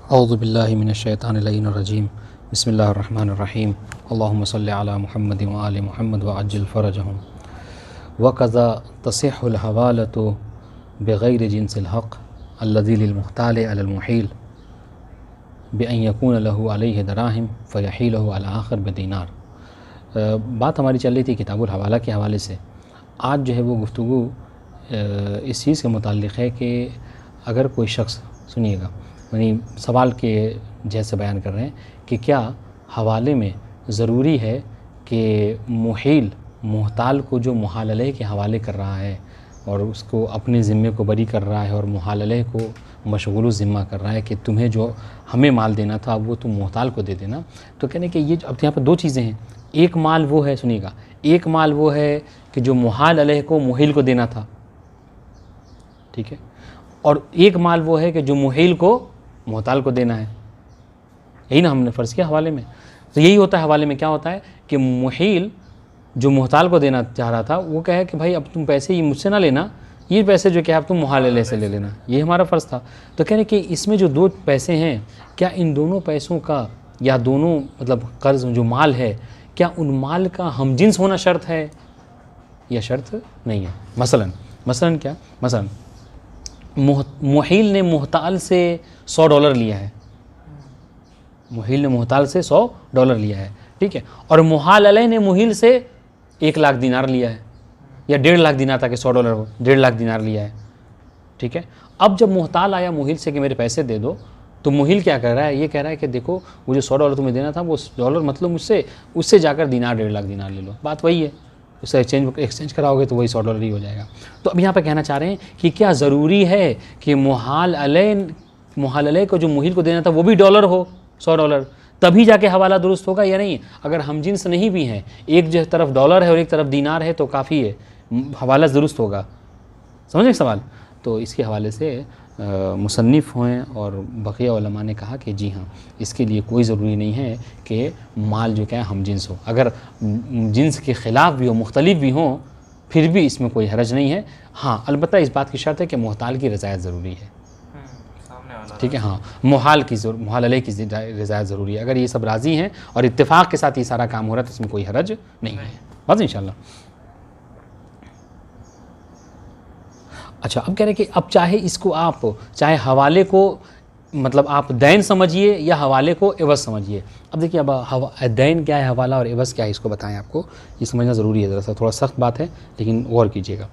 औज़ु बिल्लाहि मिनश्शैतानिर्रजीम बिस्मिल्लाहिर्रहमानिर्रहीम अल्लाहुम्मा सल्लि अला मुहम्मदिन व आलि मुहम्मद व अज्जिल फ़रजहुम व कज़ा तसिहुल हवालतु बिग़ैरि जिन्सिल हक़ अल्लज़ी लिल मुहताल अलल मुहील बिअन यकून लहु अलैहि दराहिम फ़यहीलहु अला आखिर बिदीनार। बात हमारी चल रही थी किताबुल हवाला के हवाले से। आज जो है वो गुफ्तगू इस चीज़ के मुताल्लिक़ है कि अगर कोई शख्स, सुनिएगा, यानी सवाल के जैसे बयान कर रहे हैं कि क्या हवाले में ज़रूरी है कि मुहील मुहताल को जो मुहालले के हवाले कर रहा है और उसको अपने ज़िम्मे को बरी कर रहा है और मुहालले को मशगूल ज़िम्मा कर रहा है कि तुम्हें जो हमें माल देना था अब वो तुम मुहताल को दे देना, तो कहने कि ये अब यहाँ पर दो चीज़ें हैं। एक माल वो है, सुनिएगा, एक माल वो है कि जो मुहाल अलैह को मुहील को देना था, ठीक है, और एक माल वो है कि जो मुहील को मुहताल को देना है। यही ना हमने फ़र्ज़ किया हवाले में। तो यही होता है हवाले में, क्या होता है कि मुहील जो मुहताल को देना चाह रहा था वो कहे कि भाई अब तुम पैसे ये मुझसे ना लेना, ये पैसे जो क्या अब तुम मुहालले से ले लेना, ये हमारा फ़र्ज़ था। तो कहने कि इसमें जो दो पैसे हैं, क्या इन दोनों पैसों का या दोनों मतलब कर्ज़ जो माल है, क्या उन माल का हमजिन्स होना शर्त है या शर्त नहीं है। मसलन क्या, मसलन मुहील ने मुहताल से $100 लिया है, मुहील ने मुहताल से $100 लिया है, ठीक है, और मुहाल अलैह ने मुहील से 1 लाख दिनार लिया है या 1.5 लाख दिनार था कि $100 हो, 1.5 लाख दिनार लिया है, ठीक है। अब जब मुहताल आया मुहील से कि मेरे पैसे दे दो, तो मुहील क्या कर रहा है, ये कह रहा है कि देखो वो जो $100 तुम्हें देना था वो डॉलर मतलब मुझसे उससे जाकर दिनार 1.5 लाख दिनार ले लो, बात वही है, उससे एक्सचेंज कराओगे तो वही $100 ही हो जाएगा। तो अब यहाँ पे कहना चाह रहे हैं कि क्या ज़रूरी है कि मुहाल अलैह को जो मुहील को देना था वो भी डॉलर हो, $100, तभी जाके हवाला दुरुस्त होगा या नहीं। अगर हम जिन्स नहीं भी हैं, एक जो तरफ डॉलर है और एक तरफ दिनार है तो काफ़ी है, हवाला दुरुस्त होगा। समझे सवाल। तो इसके हवाले से मुसन्निफ़ हुए और बक़िया उलमा ने कहा कि जी हाँ, इसके लिए कोई ज़रूरी नहीं है कि माल जो क्या है हम जिन्स हो। अगर जिन्स के ख़िलाफ़ भी हो, मुख्तलिफ भी हों, फिर भी इसमें कोई हरज नहीं है। हाँ, अलबत्ता इस बात की शर्त है कि मुहताल की रज़ायत ज़रूरी है, ठीक है। हाँ, मुहाल अलैह की रज़ायत ज़रूरी है। अगर ये सब राज़ी हैं और इत्तेफाक के साथ ये सारा काम हो रहा है तो इसमें कोई हरज नहीं है, बस इंशाअल्लाह। अच्छा, अब कह रहे हैं कि अब चाहे हवाले को मतलब आप दैन समझिए या हवाले को एवज़ समझिए। अब देखिए, अब दैन क्या है, हवाला और एवज़ क्या है, इसको बताएं। आपको ये समझना ज़रूरी है, ज़रा सा थोड़ा सख्त बात है लेकिन गौर कीजिएगा।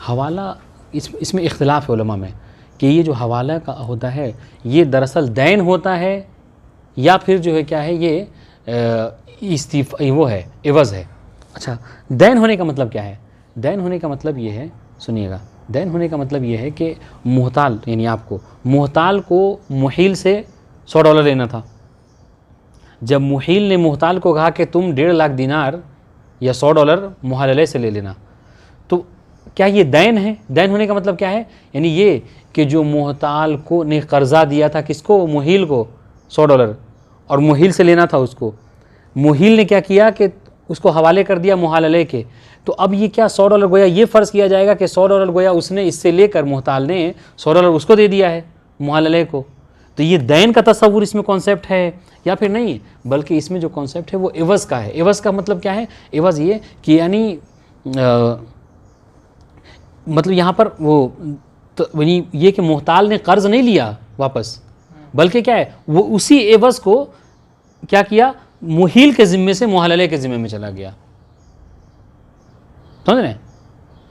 हवाला इसमें इख्तिलाफ़ है उलमा में कि ये जो हवाला का होता है ये दरअसल दैन होता है या फिर जो है क्या है ये वो है, एवज़ है। अच्छा, दैन होने का मतलब क्या है? दैन होने का मतलब ये है, सुनिएगा, दैन होने का मतलब ये है कि मुहताल यानी आपको मुहताल को मुहील से $100 लेना था। जब मुहील ने मुहताल को कहा कि तुम 1.5 लाख दिनार या $100 मुहालले से ले लेना, तो क्या ये दैन है? दैन होने का मतलब क्या है? यानी ये कि जो मुहताल को ने कर्ज़ा दिया था किसको, मुहील को, $100, और मुहील से लेना था उसको, मुहील ने क्या किया कि उसको हवाले कर दिया मुहालले के। तो अब ये क्या $100 गोया ये फ़र्ज़ किया जाएगा कि $100 गोया उसने इससे लेकर मुहताल ने $100 उसको दे दिया है मुहालले को। तो ये दैन का तस्वुर इसमें कॉन्सेप्ट है या फिर नहीं, बल्कि इसमें जो कॉन्सेप्ट है वो एवज़ का है। एवज़ का मतलब क्या है? एवज़ ये कि यानी मतलब यहाँ पर वो तो ये कि मुहताल ने कर्ज़ नहीं लिया वापस, बल्कि क्या है, वो उसी एवज़ को क्या किया, मुहील के ज़िम्मे से मुहालले के ज़िम्मे में चला गया। समझ रहे हैं?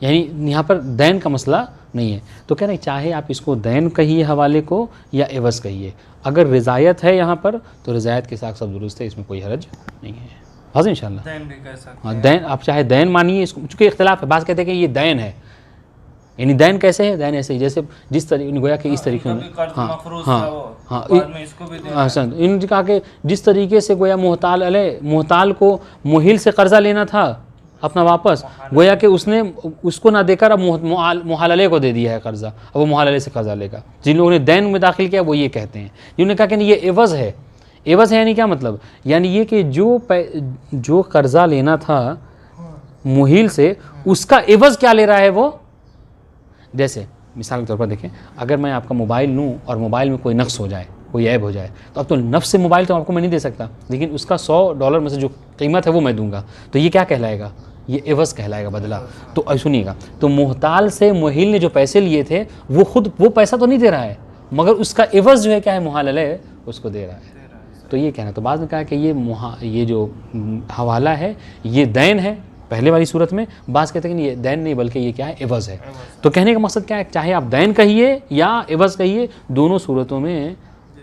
यानी यहाँ पर दैन का मसला नहीं है। तो कह रहे हैं चाहे आप इसको दैन कहिए हवाले को या एवज़ कहिए, अगर रिज़ायत है यहाँ पर तो रिज़ायत के साथ सब दुरुस्त है, इसमें कोई हरज नहीं है। बस इंशाल्लाह। दैन भी कह सकते हाँ, दैन आप चाहे दैन मानिए, इसको चूँकि इख्तिलाफ़ है। बात कहते हैं कि ये दैन है, यानी दैन कैसे है? दैन ऐसे ही जैसे जिस तरीके गोया कि इस तरीके में, इन्होंने कहा कि जिस तरीके से गोया मुहताल को मुहील से कर्ज़ा लेना था अपना वापस, गोया कि उसने उसको ना देकर अब मुहालले को दे दिया है कर्ज़ा, अब वो मुहालले से कर्ज़ा लेगा। जिन लोगों ने दैन में दाखिल किया वो ये कहते हैं, जिन्होंने कहा कि ये एवज़ है। एवज़ है यानी क्या मतलब? यानी ये कि जो कर्ज़ा लेना था मुहील से, उसका एवज़ क्या ले रहा है वो। जैसे मिसाल के तौर पर देखें, अगर मैं आपका मोबाइल लूँ और मोबाइल में कोई नक्स हो जाए, कोई ऐब हो जाए। तो अब तो नफ्स से मोबाइल तो आपको मैं नहीं दे सकता, लेकिन उसका $100 में से जो कीमत है वो मैं दूंगा, तो ये क्या कहलाएगा? ये एवज़ कहलाएगा, बदला। तो सुनिएगा, तो मुहताल से मुहिल ने जो पैसे लिए थे वो खुद वो पैसा तो नहीं दे रहा है, मगर उसका एवज़ जो है क्या है, मुहालले उसको दे रहा है। तो ये कहना, तो बाद में कहा कि ये जो हवाला है ये दैन है पहले वाली सूरत में, बात कहते हैं कि ये दैन नहीं बल्कि ये क्या है, एवज़ है। तो कहने का मकसद क्या है, चाहे आप दैन कहिए या एवज़ कहिए, दोनों सूरतों में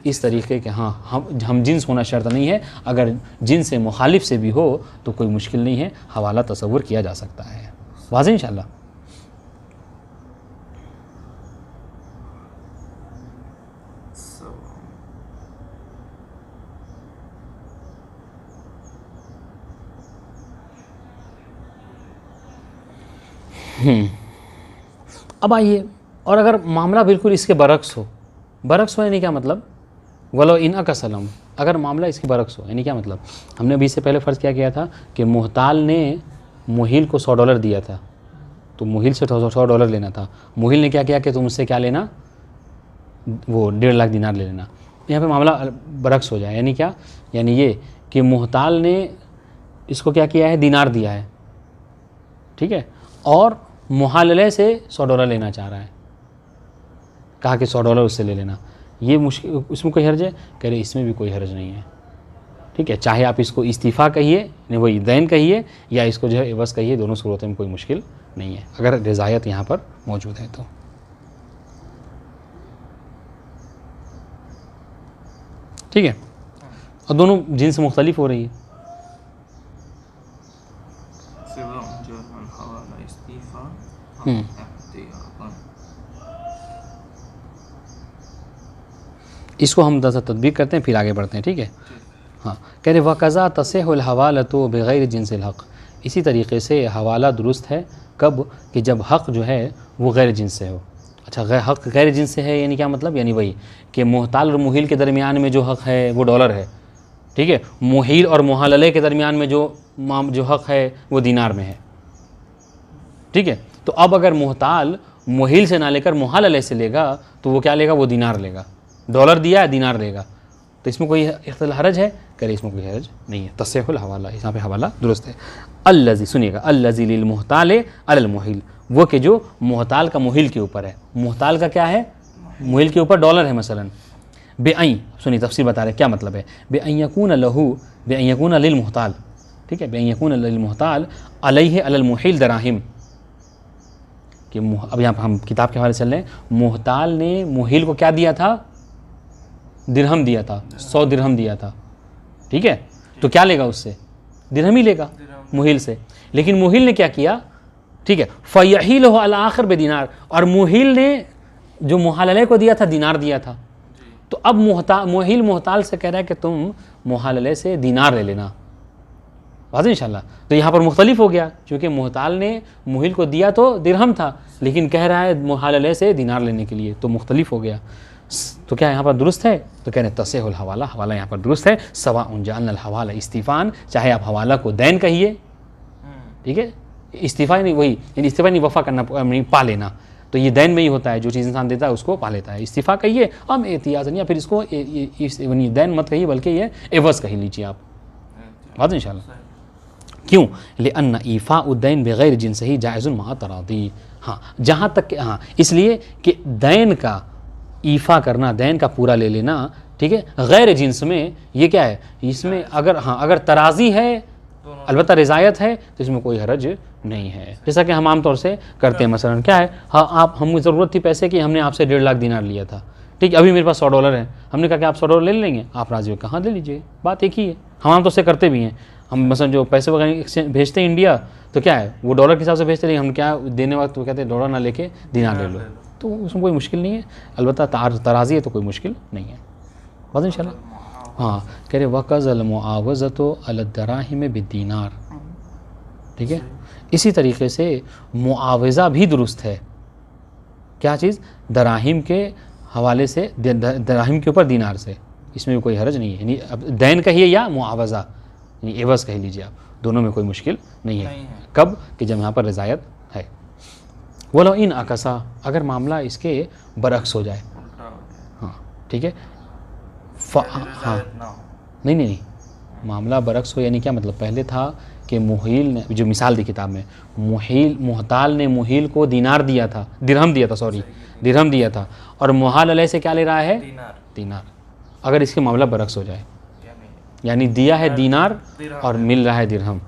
इस तरीके के हाँ हम जिन्स होना शर्त नहीं है, अगर जिन्स से मुखालिफ से भी हो तो कोई मुश्किल नहीं है, हवाला तसव्वुर किया जा सकता है। वाज़ेह इंशाअल्लाह। अब आइए, और अगर मामला बिल्कुल इसके बरक्स हो, बरक्स हो यानी क्या मतलब, वलो इन का सलम, अगर मामला इसके बरक्स हो यानी क्या मतलब, हमने अभी इससे पहले फ़र्ज़ क्या किया था कि मुहताल ने मुहिल को $100 दिया था, तो मुहिल से $100 लेना था। मुहिल ने क्या किया कि तुम उससे क्या लेना, वो 1.5 लाख दिनार ले लेना। यहाँ पे मामला बरक्स हो जाए, यानी क्या, यानी ये कि मुहताल ने इसको क्या किया है, दिनार दिया है, ठीक है, और मुहालले से $100 लेना चाह रहा है, कहा कि $100 उससे ले लेना। ये मुश्किल, इसमें कोई हर्ज है? कह रहे इसमें भी कोई हर्ज नहीं है, ठीक है। चाहे आप इसको इस्तीफ़ा कहिए, वही दैन कहिए, या इसको जो है एवज़ कहिए, दोनों सूरतों में कोई मुश्किल नहीं है, अगर रज़ायत यहाँ पर मौजूद है तो। ठीक है, और दोनों जिन्स मुख्तलिफ हो रही है। इसको हम दस तदबीर करते हैं, फिर आगे बढ़ते हैं, ठीक है। हाँ, कह रहे वक़ज़ा तसिहुल हवालतु बिग़ैर जिन्सिल हक़, इसी तरीके से हवाला दुरुस्त है कब, कि जब हक़ जो है वो गैर जिन्स से हो। अच्छा, हक़ गैर जिन्स से है यानी क्या मतलब, यानी वही कि मुहताल और मुहिल के दरमियान में जो हक़ है वो $, है, ठीक है। मुहिल और मुहालले के दरमियान में जो हक़ है वो दिनार में है, ठीक है। तो अब अगर मुहताल मुहिल से ना लेकर मुहालले से लेगा तो वो क्या लेगा, वो दिनार लेगा, $, दिया है, दिनार लेगा। तो इसमें कोई हरज है? करे इसमें कोई हरज नहीं है, तस्सीहुल हवाला, यहाँ पे हवाला दुरुस्त है। अल्लज़ी, सुनिएगा, अल्लज़ी लिल मुहताल अलल मुहिल, वो कि जो मुहताल का मुहिल के ऊपर है। मुहताल का क्या है, मुहिल के ऊपर $, है मसलन। बेअई, सुनिए तफसीर बता रहे क्या मतलब है। बेअई यकून लहू, बेअई यकून लिल मुहताल, ठीक है, बेअई यकून लिल मुहताल अलैहि अलल मुहिल दराहिम, कि अब यहाँ पर हम किताब के हवाले से चल रहे हैं। मुहताल ने मुहिल को क्या दिया था, दिरहम दिया था, 100 दिरहम दिया था, ठीक है। तो क्या लेगा उससे, दिरहम ही लेगा मुहिल से। लेकिन मुहिल ने क्या किया, ठीक है, फ़यहीलहु अला आखिर बेदिनार, और मुहिल ने जो मुहालले को दिया था दिनार दिया था। तो अब मुहिल मुहताल से कह रहा है कि तुम मुहालले से दिनार ले लेना, वाज़ेह इंशाल्लाह। तो यहाँ पर मुख्तलिफ हो गया, क्योंकि मुहताल ने मुहिल को दिया तो दिरहम था, लेकिन कह रहा है मुहालले से दिनार लेने के लिए, तो मुख्तलिफ हो गया। तो क्या यहाँ पर दुरुस्त है? तो कह रहे तस्सीहुल हवाला, हवाला यहाँ पर दुरुस्त है। सवाउन जअलनल हवाला इस्तीफ़ान, चाहे आप हवाला को दैन कहिए, ठीक है, इस्तीफ़ा नहीं, वही इस्तीफ़ा नहीं, वफ़ा करना नहीं, पा लेना, तो ये दैन में ही होता है, जो चीज़ इंसान देता है उसको पा लेता है। इस्तीफ़ा कहिए हम एहतियाज़न, या फिर इसको दैन मत कहिए बल्कि ये एवज़ कही लीजिए आप, बात इंशाल्लाह। क्यों? लिअन्न ईफ़ाउद्दैन बग़ैर जिन्सिही जाइज़ुन मअ तरादी। हाँ, जहाँ तक, हाँ, इसलिए कि दैन का ईफ़ा करना, दैन का पूरा ले लेना, ठीक है, गैर जिन्स में ये क्या है, इसमें अगर, हाँ, अगर तराज़ी है, अलबत्ता रिज़ायत है, तो इसमें कोई हरज नहीं है। जैसा कि हम आम तौर से करते हैं, मसलन क्या है, हाँ, आप, हमें ज़रूरत थी पैसे की, हमने आपसे 1.5 लाख दिनार लिया था, ठीक है, अभी मेरे पास $100 है, हमने कहा कि आप $100 ले लेंगे, आप राज़ी हो, कहाँ ले लीजिए, बात एक ही है। हम आम तौर से करते भी हैं, हम मसलन जो पैसे वगैरह एक्सचेंज भेजते हैं इंडिया, तो क्या है, वो $के हिसाब से भेजते हैं, हम क्या देने वक्त तो कहते हैं $, ना लेके दिनार ले लो, तो उसमें कोई मुश्किल नहीं है, अलबत्ता तराज़ी है तो कोई मुश्किल नहीं है, बस इंशाल्लाह। हाँ, कह रहे वक़ज़ल मुआवज़तु अला दराहिम बिदीनार, ठीक है, इसी तरीके से मुआवज़ा भी दुरुस्त है। क्या चीज़, दराहिम के हवाले से, दराहिम के ऊपर दिनार से, इसमें भी कोई हरज नहीं है। यानी अब दैन कहिए या मुआवज़ा, यानी एवज़ कह लीजिए आप, दोनों में कोई मुश्किल नहीं है। कब, कि जब यहाँ पर रज़ायत है। वलो इन अकसा, अगर मामला इसके बरक्स हो जाए, हाँ, ठीक है, हाँ नहीं नहीं नहीं, मामला बरक्स हो यानी क्या मतलब, पहले था कि मुहील ने, जो मिसाल दी किताब में, मुहताल ने मुहील को दिनार दिया था, दिरहम दिया था, सॉरी दिरहम दिया था, और मुहाल अलैह से क्या ले रहा है, दीनार। अगर इसके मामला बरक्स हो जाए, यानी दिया है दीनार और मिल रहा है दिरहम,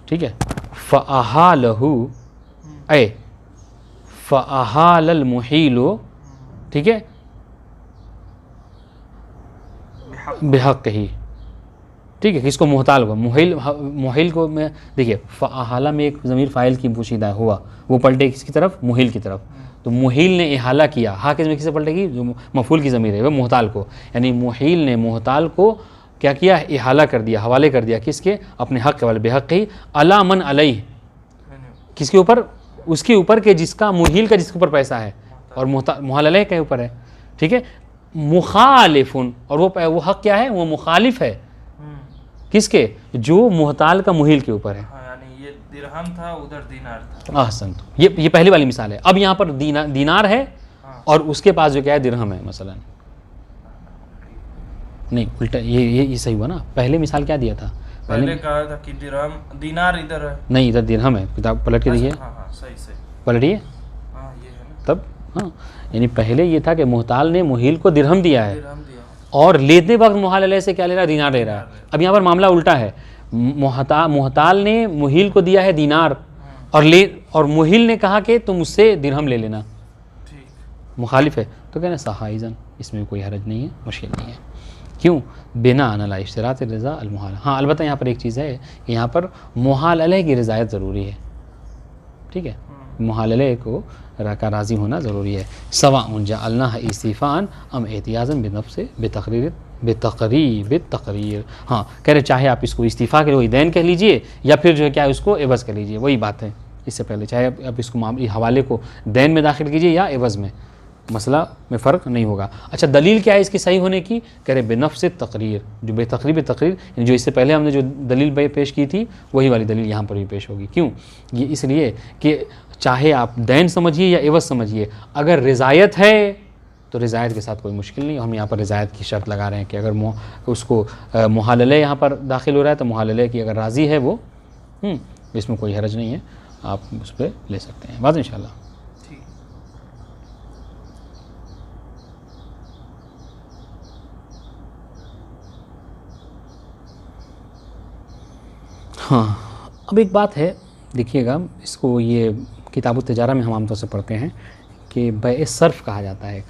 ठीक है। फ़अहालहु ऐ फ़अहालल मुहीलो, ठीक है, बेहक ही, ठीक है, किसको, मुहताल को, मुहिल को मैं देखिए, फ़अहाला में एक ज़मीर फ़ाइल की पोशीदा हुआ, वो पलटे किसकी तरफ, मुहिल की तरफ। तो मुहिल ने इहाला किया, हाँ किस में किसे पलटेगी, जो मफूल की ज़मीर है वह मुहताल को, यानी मुहिल ने मुहताल को क्या किया, इहाला कर दिया, हवाले कर दिया, किसके, अपने हक़ वाले, बेहक ही, अला मन अलैह, किसके ऊपर, उसके ऊपर के जिसका, मुहिल का जिसके ऊपर पैसा है, और मुहाल अलैह के ऊपर है, ठीक है। मुखालिफुन, और वो हक़ क्या है, वो मुखालिफ है किसके, जो मुहताल का मुहिल के ऊपर है, यानी ये दिरहम था, उधर दीनार था। ahsan, ये पहली वाली मिसाल है। अब यहाँ पर दीनार है और उसके पास जो क्या है, दिरहम है मसलन, नहीं उल्टा, ये सही हुआ ना। पहले मिसाल क्या दिया था, पहले कहा था कि दिरहम, दीनार इधर है, नहीं इधर दिरहम है, किताब पलट के देखिए, सही पलटिए, ये है ना, तब हाँ, यानी पहले ये था कि मुहताल ने मुहिल को दिरहम दिया है, दिरहम दिया, और लेते वक्त मुहाल अलैह से क्या ले रहा है, दीनार ले रहा है। अब यहाँ पर मामला उल्टा है, मुहताल ने मुहिल को दिया है दीनार, और मुहिल ने कहा कि तुम उससे दिरहम ले लेना, मुखालिफ है। तो कहना सहाइजन, इसमें कोई हरज नहीं है, मुश्किल नहीं है, क्यों, बिना अला इश्तिरात रज़ा अल मुहाल। हाँ अलबत्ता यहाँ पर एक चीज़ है कि यहाँ पर मुहाल अलैह की रज़ायत ज़रूरी है, ठीक है, मुहाल अलैह को का राज़ी होना ज़रूरी है। सवाउन जअलना इस्तीफ़ान अम एहतियाज़न बिनफ़्स बेतक़रीर, हाँ कह रहे चाहे आप इसको इस्तीफ़ा के लिए दैन कह लीजिए, या फिर जो है क्या उसको एवज़ कह लीजिए, वही बात है। इससे पहले चाहे आप इसको हवाले को दैन में दाखिल कीजिए या एवज़ में, मसला में फ़र्क नहीं होगा। अच्छा दलील क्या है इसकी सही होने की, कह रहे बेनफ़्स तक़रीर, जो बेतक़रीर, जो इससे पहले हमने जो दलील पेश की थी वही वाली दलील यहाँ पर भी पेश होगी। क्यों, ये इसलिए कि चाहे आप दैन समझिए या एवज़ समझिए, अगर रिज़ायत है तो रिज़ायत के साथ कोई मुश्किल नहीं। हम यहाँ पर रिज़ायत की शर्त लगा रहे हैं कि अगर उसको मुहाल अलैह यहाँ पर दाखिल हो रहा है तो मुहाल अलैह की अगर राज़ी है वो, इसमें कोई हरज नहीं है, आप उस पर ले सकते हैं बात इंशाल्लाह। हाँ अब एक बात है, देखिएगा इसको, ये किताब तिजारा में हम आमतौर से पढ़ते हैं कि बै सर्फ़ कहा जाता है,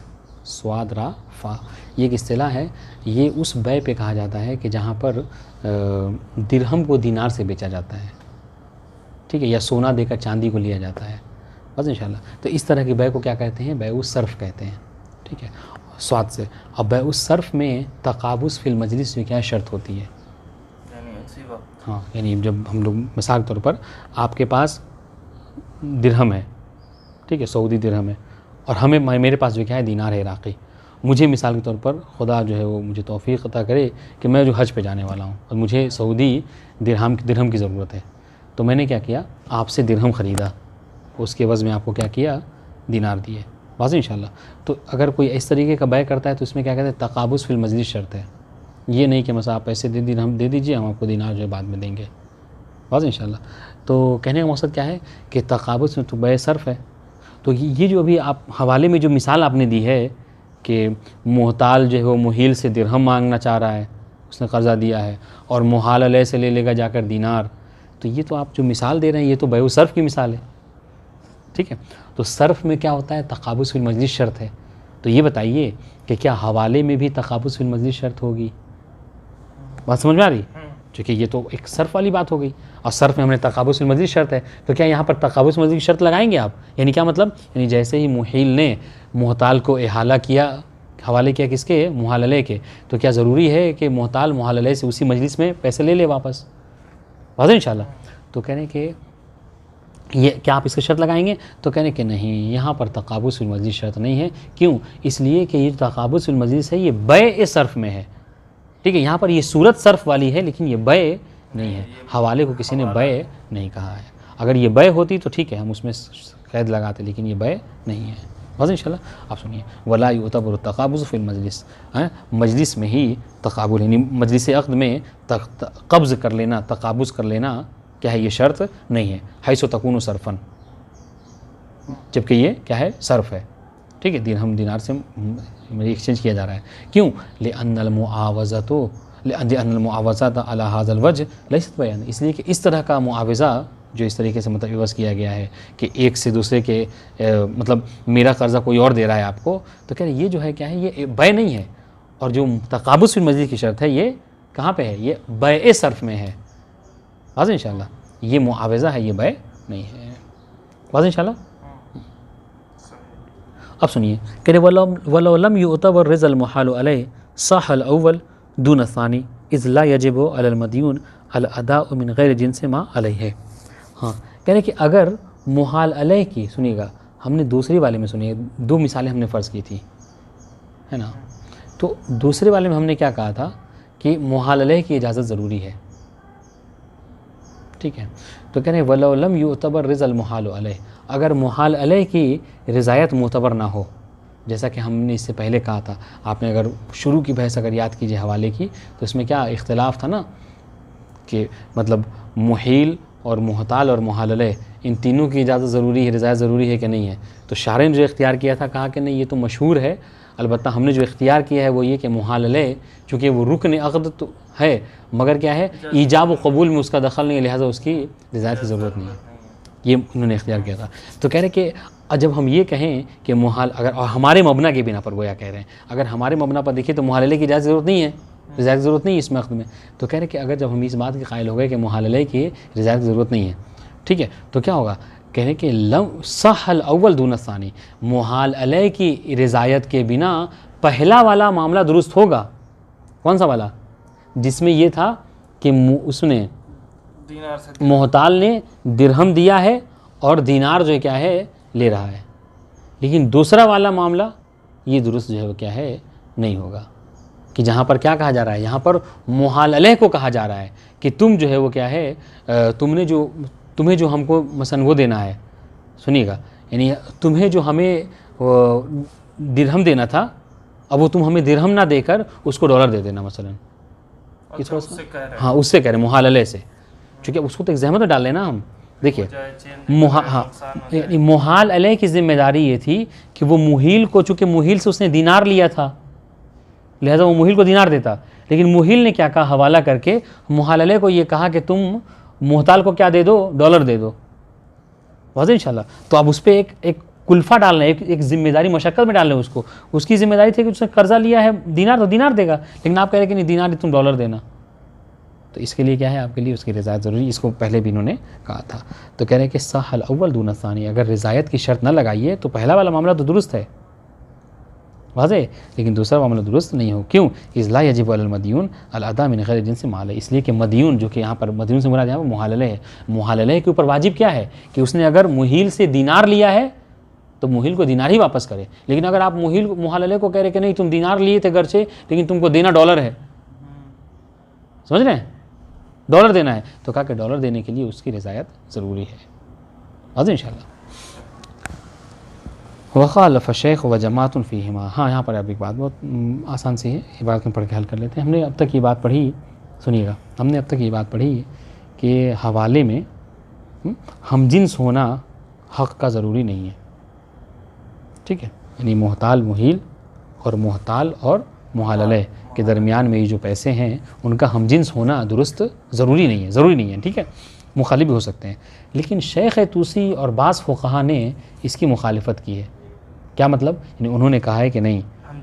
स्वाद रा फ़ा, ये एक इस्तिलाह है, ये उस बै पे कहा जाता है कि जहाँ पर दिरहम को दीनार से बेचा जाता है, ठीक है, या सोना देकर चांदी को लिया जाता है बस इंशाल्लाह। तो इस तरह की बै को क्या कहते हैं, बै उस सर्फ़ कहते हैं, ठीक है, स्वाद से। अब बै उस सर्फ़ में तकाबुस फिल मजलिस में क्या शर्त होती है, हाँ यानी जब हम लोग मिसाल के तौर पर आपके पास दिरहम है, ठीक है, सऊदी दिरहम है, और मेरे पास जो क्या है दीनार है इराक़ी, मुझे मिसाल के तौर पर खुदा जो है वो मुझे तौफ़ीक़ अता करे कि मैं जो हज पे जाने वाला हूँ और मुझे सऊदी दिरहम की ज़रूरत है, तो मैंने क्या किया, आपसे दिरहम ख़रीदा, उसके एवज़ में आपको क्या किया, दीनार दिए, बस इंशाल्लाह। तो अगर कोई इस तरीके का बै करता है तो इसमें क्या कहते हैं, तकाबुस फिल मजलिस शर्त है, ये नहीं कि मतलब आप पैसे दिरहम दे दीजिए, हम आपको दीनार जो है बाद में देंगे, बस इंशाल्लाह। तो कहने का मकसद क्या है कि तकाबुस में तो बै सर्फ़ है। तो ये जो अभी आप हवाले में जो मिसाल आपने दी है कि मुहताल जो है वो मुहील से दिरहम मांगना चाह रहा है, उसने कर्ज़ा दिया है, और मुहाल अलैह से ले लेगा जाकर दीनार, तो ये तो आप जो मिसाल दे रहे हैं ये तो बै सर्फ़ की मिसाल है, ठीक है। तो सर्फ़ में क्या होता है, तकाबुस फिल मजलिस शर्त है। तो ये बताइए कि क्या हवाले में भी तकाबुस फिल मजलिस शर्त होगी, बात समझ में आ रही, क्योंकि ये तो एक सर्फ़ वाली बात हो गई, और सर्फ़ में हमने तकाबुस फिल मजलिस शर्त है, तो क्या यहाँ पर तकाबुस मजलिस शर्त लगाएंगे आप, यानी क्या मतलब, यानी जैसे ही मुहील ने मुहताल को इहाला किया, हवाले किया किसके, मुहाल अलैह के, तो क्या ज़रूरी है कि मुहताल मुहाल अलैह से उसी मजलिस में पैसे ले ले वापस, बात इंशाल्लाह। तो कहने के ये क्या आप इसका शर्त लगाएंगे, तो कहने के नहीं, यहाँ पर तकाबुस फिल मजलिस शर्त नहीं है। क्यों, इसलिए कि ये तकाबुस फिल मजलिस है ये बै सर्फ़ में है, ठीक है, यहाँ पर ये सूरत सर्फ़ वाली है, लेकिन ये बै नहीं है, हवाले को किसी ने बै नहीं कहा है। अगर ये बै होती तो ठीक है, हम उसमें कैद लगाते, लेकिन ये बै नहीं है। बस इंशाल्लाह। आप सुनिए, वला युतबर तक़ाबुज़ फ़िल मजलिस, मजलिस में ही तक़ाबुल यानी मजलिस अक़्द में कब्ज़ कर लेना, तक़ाबुज़ कर लेना क्या है, ये शर्त नहीं है। हैसु तकूनु सरफ़न, जबकि ये क्या है, सर्फ़ है। ठीक है, दिरहम दिनार से एक्सचेंज किया जा रहा है। क्यों? लिअन्नल मुआवज़त अला हाज़ल वजह लैसत बयान, इसलिए कि इस तरह का मुआवज़ा जो इस तरीके से मतलब इवज़ किया गया है कि एक से दूसरे के मतलब मेरा कर्ज़ा कोई और दे रहा है आपको, तो कह रहे ये जो है क्या है, ये बै नहीं है। और जो तक़ाबुज़ फ़िल मजलिस की शर्त है ये कहाँ पे है, ये बै सर्फ़ में है। वाज़ेह इंशाल्लाह, ये मुआवज़ा है, ये बै नहीं है। वाज़ेह इंशाल्लाह। अब सुनिए, कह रहे वलम युतबर रिज़ल मुहाल अलैहि साहल अव्वल दून सानी इज़ ला यजिबु अलल मदयून अल अदाउ मिन गैर जिन्सि मा अलैहि। हाँ, कह रहे कि अगर मुहाल अलैहि की, सुनिएगा हमने दूसरी वाले में सुनिए, दो मिसालें हमने फ़र्ज़ की थी, है ना। तो दूसरे वाले में हमने क्या कहा था कि मुहाल अलैहि की इजाज़त ज़रूरी है। ठीक है, तो कह रहे वलम युतबर रिज़ल मुहाल अलैहि, अगर मुहाल अलैहि की रिज़ायत मुतबर ना हो, जैसा कि हमने इससे पहले कहा था, आपने अगर शुरू की बहस अगर याद कीजिए हवाले की, तो इसमें क्या इख्तिलाफ़ था ना कि मतलब मुहील और मुहताल और मुहाल अलैहि इन तीनों की इजाज़त ज़रूरी है, रिज़ायत ज़रूरी है कि नहीं है। तो शारे ने जो इख्तियार किया था, कहा कि नहीं ये तो मशहूर है, अलबत्ता हमने जो इख्तियार किया है वो ये कि मुहाल अलैहि चूँकि वो रुकन अक़्द तो है, मगर क्या है, ईजाब व क़बूल में उसका दखल नहीं है, लिहाजा उसकी रिज़ायत की ज़रूरत नहीं है, ये उन्होंने इख्तियार किया था। तो कह रहे कि जब हम ये कहें कि मुहाल, अगर और हमारे मबना के बिना पर गोया कह रहे हैं, अगर हमारे मबना पर देखिए तो मुहाल अलैहि की इजाज़त ज़रूरत नहीं है, रिज़ायत की ज़रूरत नहीं है इसमें अक़्द में। तो कह रहे कि अगर जब हम इस बात के कायल हो गए कि मुहाल अलैहि की रिज़ायत की ज़रूरत नहीं है, ठीक है, तो क्या होगा, कह रहे कि लम सहल अव्वल दून सानी, मुहाल अलैहि की रिज़ायत के बिना पहला वाला मामला दुरुस्त होगा। कौन सा वाला? जिसमें ये था कि उसने मोहताल ने दिरहम दिया है और दीनार जो क्या है ले रहा है, लेकिन दूसरा वाला मामला ये दुरुस्त जो है वो क्या है नहीं होगा, कि जहाँ पर क्या कहा जा रहा है, यहाँ पर मुहाल अलैहि को कहा जा रहा है कि तुम जो है वो क्या है, तुम्हें जो हमको मसलन वो देना है, सुनिएगा, यानी तुम्हें जो हमें दिरहम देना था, अब वो तुम हमें दिरहम ना देकर उसको डॉलर दे देना मसलन। अच्छा, उससे कह रहे हैं। हाँ, उससे कह रहे मुहाल अलैहि से, क्योंकि उसको तो एक ज़हमत में डाल लेना हम। देखिए मुहाल अलैहि की जिम्मेदारी ये थी कि वो मुहील को, चूँकि मुहील से उसने दीनार लिया था, लिहाजा वो मुहील को दीनार देता, लेकिन मुहील ने क्या कहा, हवाला करके मुहाल अलैहि को ये कहा कि तुम मुहताल को क्या दे दो, डॉलर दे दो। वाज़ेह इंशाल्लाह। तो अब उस पर एक कुल्फ़ा डालना है, एक जिम्मेदारी मशक्क़त में डालना है उसको। उसकी जिम्मेदारी थी कि उसने कर्ज़ा लिया है दीनार, तो दीनार देगा, लेकिन आप कह रहे कि नहीं दीनार तुम डॉलर देना, तो इसके लिए क्या है, आपके लिए उसकी रिज़ायत ज़रूरी, इसको पहले भी इन्होंने कहा था। तो कह रहे हैं कि सहल अव्वल दून सानी, अगर रिज़ायत की शर्त न लगाइए तो पहला वाला मामला तो दुरुस्त है, वाज़ेह, लेकिन दूसरा मामला दुरुस्त नहीं हो। क्यों? इज़ला यजिब अलल मदयून अल अदा मिन गैर जिन्सि माल, इसलिए कि मदयून जो कि यहाँ पर मदयून से मुराद यहाँ पर मुहाल अलैहि है, मुहाल अलैहि के ऊपर वाजिब क्या है कि उसने अगर मुहील से दीनार लिया है तो मुहील को दीनार ही वापस करे। लेकिन अगर आप मुहाल अलैहि को कह रहे कि नहीं तुम दीनार लिए थे घर से, लेकिन तुमको देना डॉलर है, समझ रहे हैं, डॉलर देना है, तो कहा कि डॉलर देने के लिए उसकी रिज़ायत ज़रूरी है। वाज़ेह इंशाल्लाह। वख़ालफ़ शेख व जमातुन फ़ीहिमा, हाँ यहाँ पर अब एक बात बहुत आसान सी है, ये बात हम पढ़ के हल कर लेते हैं। हमने अब तक ये बात पढ़ी, सुनिएगा, हमने अब तक ये बात पढ़ी कि हवाले में हमजिन्स होना हक़ का ज़रूरी नहीं है, ठीक है, यानी मुहताल मुहील और मुहताल और मुहाल अलैहि के दरमियान में ये जो पैसे हैं उनका हमजिन्स होना दुरुस्त ज़रूरी नहीं है, ठीक है, मुखालिफ भी हो सकते हैं। लेकिन शेख तूसी और बाज़ फ़ुक़हा ने इसकी मुखालिफत की है। क्या मतलब? यानी उन्होंने कहा है कि नहीं,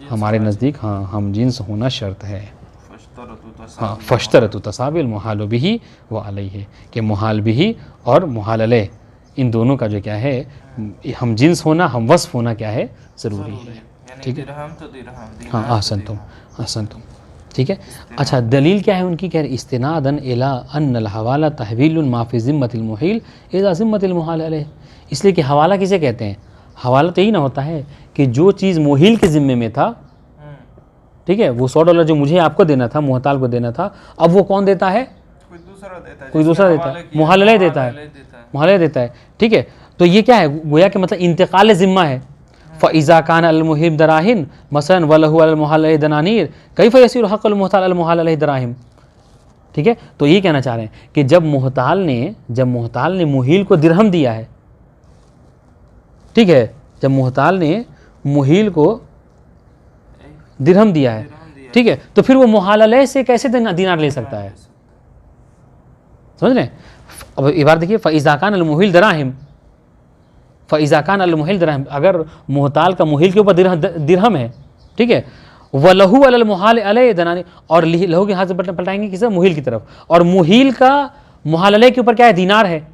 हमारे नज़दीक हाँ हमजिन्स होना शर्त है। हाँ, फ़श्तरतु तसाबिल मुहाल बिही व अलैहि, कि मुहाल बिही और मुहाल अलैहि इन दोनों का जो क्या है हमजिन्स होना, हम वस्फ़ होना क्या है ज़रूरी है, ठीक है। हाँ, ahsan तुम, ठीक है। अच्छा, दलील क्या है उनकी? कह रहे इस्तिनादन इला अन्नल हवाला तहवीलुन मा फी ज़िम्मतिल मुहील इज़ा ज़िम्मतिल मुहाल अलैहि, इसलिए कि हवाला किसे कहते हैं? हवाला तो यही ना होता है कि जो चीज़ मुहील के ज़िम्मे में था, ठीक है, वो $100 जो मुझे आपको देना था, मुहताल को देना था, अब वो कौन देता है? कोई दूसरा देता है, मुहाल अलैहि देता है, मुहाल अलैहि देता है, ठीक है। तो ये क्या है? गोया कि मतलब इंतकाल ज़िम्मा है। फ़इज़ा कान अल मुहिब दराहिम मसलन वलहु अल मुहल दनानीर कैफ़ यसीरु हक़्क़ुल मुहताल अल मुहल अलैहि दराहिम। ठीक है, तो ये कहना चाह रहे हैं कि जब मुहताल ने मुहील को दिरहम दिया है, ठीक है, जब मुहताल ने मुहील को दिरहम दिया है, ठीक है, तो फिर वो मुहालले से कैसे दीनार ले सकता है? समझ रहे हैं? अब एक बार देखिए, फ़इज़ा कान अल मुहील दराहिम, फ़इज़ा कान अल मुहील दराहिम, अगर मुहताल का मुहील के ऊपर दिरहम है, ठीक है, वलहु अल मुहाल अलैहि दनानी, और लहू के हाथ से पलटाएंगे किस मुहील की तरफ, और मुहील का मुहालले के ऊपर क्या है? दीनार है।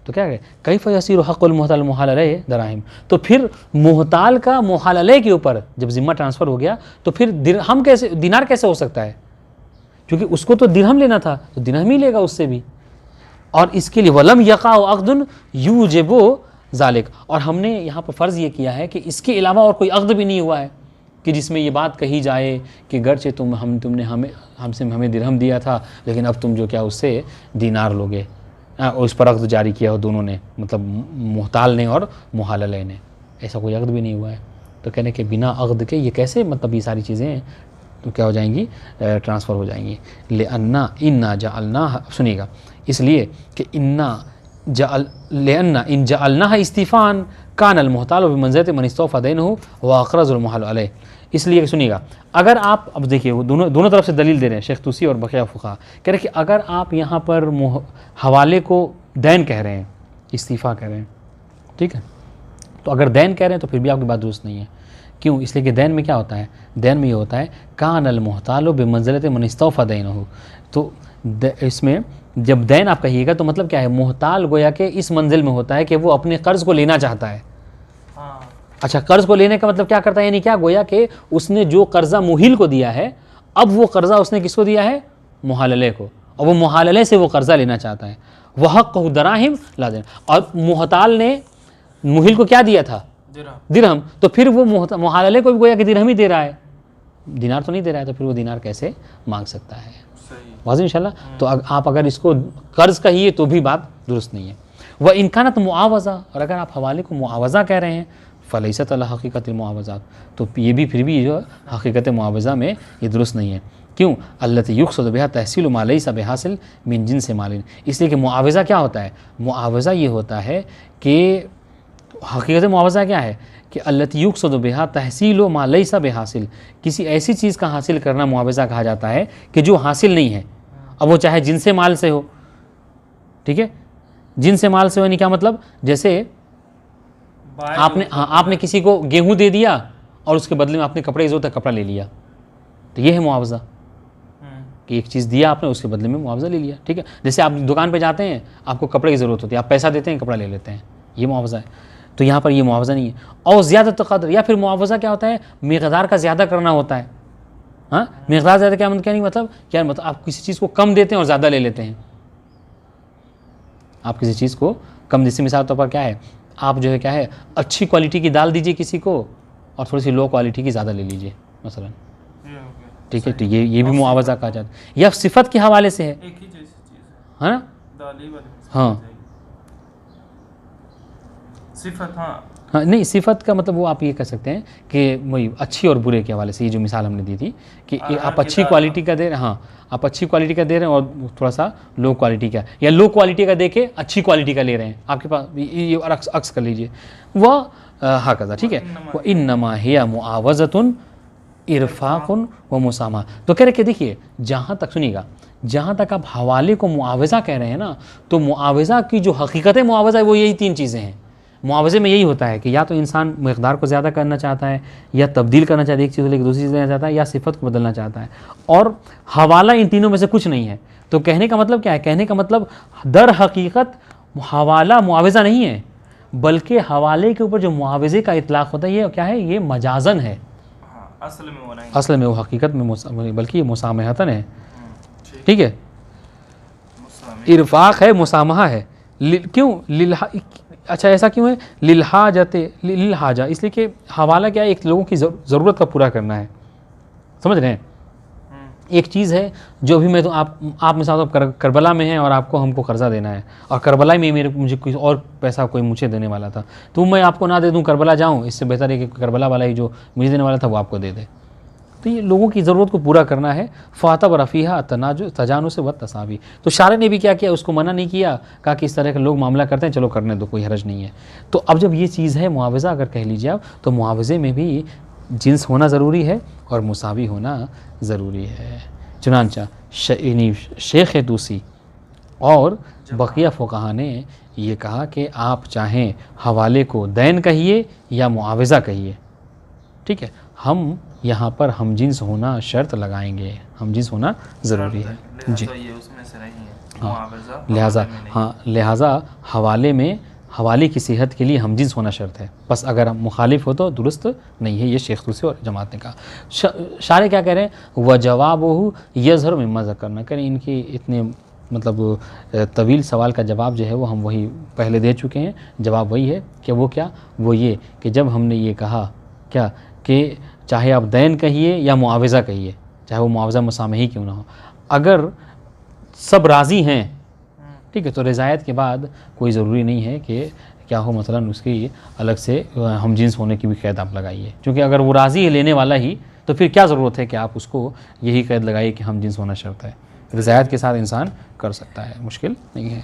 तो क्या है? कैफ़ यसीरु हक़्क़ुल मुहताल मुहाल अलैहि दराहिम। तो फिर मुहताल का मुहालले के ऊपर जब जिम्मा ट्रांसफ़र हो गया तो फिर दिरहम कैसे, दीनार कैसे हो सकता है? क्योंकि उसको तो दिरहम लेना था, तो दिरहम ही लेगा उससे भी। और इसके लिए वलम यक़अ अक़्दुन यूजिबु ज़ालिक, और हमने यहाँ पर फ़र्ज़ ये किया है कि इसके अलावा और कोई अक़्द भी नहीं हुआ है कि जिसमें ये बात कही जाए कि गर्चे तुमने हमें दिरहम दिया था, लेकिन अब तुम जो क्या उससे दीनार लोगे, उस पर अक़्द जारी किया हो दोनों ने, मतलब मुहताल ने और मुहालले ने, ऐसा कोई अक़्द भी नहीं हुआ है। तो कहने के बिना अक़्द के ये कैसे, मतलब ये सारी चीज़ें तो क्या हो जाएंगी? ट्रांसफ़र हो जाएंगी। लेअन्ना इन्ना जअलना, सुनिएगा, इसलिए कि लेअन्ना इन जअलना इस्तीफ़ान कान अल मुहताल बिमंज़िलति मन इस्तौफ़ा दैनहु व अक़रज़ुल मुहाल अलैहि। इसलिए सुनिएगा, अगर आप, अब देखिए वो दोनों तरफ से दलील दे रहे हैं, शेख तुसी और बक़िया फ़ुक़हा कह रहे हैं कि अगर आप यहाँ पर हवाले को दैन कह रहे हैं, इस्तीफ़ा कह रहे हैं, ठीक है, तो अगर दैन कह रहे हैं तो फिर भी आपकी बात दुरुस्त नहीं है। क्यों? इसलिए कि दैन में क्या होता है? दैन में ये होता है कान अल मुहताल बिमंज़िलति मन इस्तौफ़ा दैनहु। तो इसमें जब दैन आप कहिएगा तो मतलब क्या है? मुहताल गोया के इस मंजिल में होता है कि वो अपने कर्ज़ को लेना चाहता है। अच्छा, कर्ज़ को लेने का मतलब क्या करता है? यानी क्या? गोया कि उसने जो कर्ज़ा मुहील को दिया है, अब वो कर्ज़ा उसने किसको दिया है? मुहालले को, और वो मुहालले से वो कर्ज़ा लेना चाहता है। वह हक़्क़ु दराहिम ला देना, और मुहताल ने मुहील को क्या दिया था? दिरहम। तो फिर वो मुहालले को भी गोया कि दिरहम ही दे रहा है, दीनार तो नहीं दे रहा है, तो फिर वो दीनार कैसे मांग सकता है? वाज़ेह इंशाल्लाह। तो आप अगर इसको कर्ज़ कहिए तो भी बात दुरुस्त नहीं है। वह इनकानत मुआवज़ा, और अगर आप हवाले को मुआवज़ा कह रहे हैं, फ़लैसत अला हक़ीक़तिल मुआवज़ात, तो ये भी फिर भी जो हक़ीक़त मुआवज़ा में ये दुरुस्त नहीं है। क्यों? अल्लती युक़्सद बिहा तहसील मा लैसा बिहासिल मिन जिन्स मालिन। इसलिए कि मुआवज़ा क्या होता है? मुआवज़ा ये होता है कि हक़ीक़त मुआवज़ा क्या है कि अल्लती युक़्सद बिहा तहसील मा लैसा बिहासिल, किसी ऐसी चीज़ का हासिल करना मुआवज़ा कहा जाता है कि जो हासिल नहीं है। अब वो चाहे जिनसे माल से हो, ठीक है, जिनसे माल से हो यानी क्या मतलब? जैसे आपने किसी को गेहूं दे दिया और उसके बदले में आपने कपड़े की ज़रूरत है, कपड़ा ले लिया, तो ये है मुआवज़ा कि एक चीज़ दिया आपने, उसके बदले में मुआवज़ा ले लिया। ठीक है, जैसे आप दुकान पे जाते हैं, आपको कपड़े की ज़रूरत होती है, आप पैसा देते हैं, कपड़ा ले लेते हैं, ये मुआवज़ा है। तो यहाँ पर ये मुआवज़ा नहीं है। और ज़्यादा क़द्र, या फिर मुआवज़ा क्या होता है? मिक़दार का ज़्यादा करना होता है। हाँ, मिक़दार ज़्यादा क्या नहीं मतलब? क्या मतलब? आप किसी चीज़ को कम देते हैं और ज़्यादा ले लेते हैं। आप किसी चीज़ को कम, जैसे मिसाल तौर पर क्या है, आप जो है क्या है, अच्छी क्वालिटी की दाल दीजिए किसी को और थोड़ी सी लो क्वालिटी की ज़्यादा ले लीजिए मसलन, ठीक है, तो ये भी मुआवज़ा कहा जाता है। या सिफत के हवाले से है, एक ही जैसी चीज़ है ना? हाँ सिफत, हाँ, नहीं, सिफत का मतलब वो आप ये कह सकते हैं कि वही अच्छी और बुरे के हवाले से, ये जो मिसाल हमने दी थी कि आप अच्छी क्वालिटी का दे रहे हैं, हाँ, आप अच्छी क्वालिटी का दे रहे हैं और थोड़ा सा लो क्वालिटी का, या लो क्वालिटी का दे के अच्छी क्वालिटी का ले रहे हैं, आपके पास ये अक्स कर लीजिए, वह हाँ कज़ा, ठीक है। वह इन्नमा हिया मुआवज़तुन इरफ़ाक़ुन व मुसामा। तो कह रहे कि देखिए, जहाँ तक सुनिएगा, जहाँ तक आप हवाले को मुआवज़ा कह रहे हैं ना, तो मुआवज़ा की जो हकीकत मुआवज़ा है वो यही तीन चीज़ें हैं। मुआवज़े में यही होता है कि या तो इंसान मक़दार को ज़्यादा करना चाहता है, या तब्दील करना चाहता है, एक चीज़ लेकर दूसरी चीज़ लेना चाहता है, या सिफत को बदलना चाहता है, और हवाला इन तीनों में से कुछ नहीं है। तो कहने का मतलब क्या है? कहने का मतलब दर हकीकत हवाला मुआवज़ा नहीं है, बल्कि हवाले के ऊपर जो मुआवज़े का इतलाक़ होता है ये क्या है? ये मजाज़न है, असल में वो हकीकत में बल्कि ये मुसामहतन है। ठीक है, इरफ़ाक़ है, मुसामहा है। क्यों? अच्छा, ऐसा क्यों है? लिलहाजा, इसलिए कि हवाला क्या है? एक लोगों की ज़रूरत का पूरा करना है, समझ रहे हैं? एक चीज़ है जो भी मैं तो आप मिसाल तो करबला में हैं और आपको हमको कर्ज़ा देना है और करबला में मुझे कोई और पैसा कोई मुझे देने वाला था, तो मैं आपको ना दे दूं, करबला जाऊं, इससे बेहतर है कि करबला वाला ही जो मुझे देने वाला था वो आपको दे दे। तो ये लोगों की ज़रूरत को पूरा करना है। फ़ातब रफ़ीहा तजानु से वत तसावी, तो शारे ने भी क्या किया, उसको मना नहीं किया, कहा कि इस तरह के लोग मामला करते हैं, चलो करने दो, कोई हरज नहीं है। तो अब जब ये चीज़ है मुआवज़ा अगर कह लीजिए आप, तो मुआवज़े में भी जिन्स होना ज़रूरी है और मुसावी होना ज़रूरी है। चुनांचा शेख दूसी और बकिया फ़ुक़हा ने ये कहा कि आप चाहें हवाले को दैन कहिए या मुआवज़ा कहिए, ठीक है, हम यहाँ पर हम जिन्स होना शर्त लगाएंगे, हम जिन्स होना ज़रूरी है जी। ये उसमें से नहीं है हाँ, लिहाजा हवाले में हवाले की सेहत के लिए हम जिन्स होना शर्त है, बस अगर हम मुखालिफ हो तो दुरुस्त नहीं है। ये शेख दूसी और जमात ने कहा। शारे क्या कह रहे हैं, वह जवाब हो यज़हर मिम्मा ज़करना, करें इनके इतने मतलब तवील सवाल का जवाब जो है वो हम वही पहले दे चुके हैं। जवाब वही है कि वो क्या, वो ये कि जब हमने ये कहा क्या कि चाहे आप दैन कहिए या मुआवज़ा कहिए, चाहे वो मुआवज़ा मुसामही क्यों ना हो, अगर सब राज़ी हैं, ठीक है, तो रज़ायत के बाद कोई ज़रूरी नहीं है कि क्या हो मसलन उसकी अलग से हम जिन्स होने की भी क़ैद आप लगाइए, क्योंकि अगर वो राज़ी है लेने वाला ही, तो फिर क्या ज़रूरत है कि आप उसको यही क़ैद लगाइए कि हम जिन्स होना शर्त है। रज़ायत के साथ इंसान कर सकता है, मुश्किल नहीं है।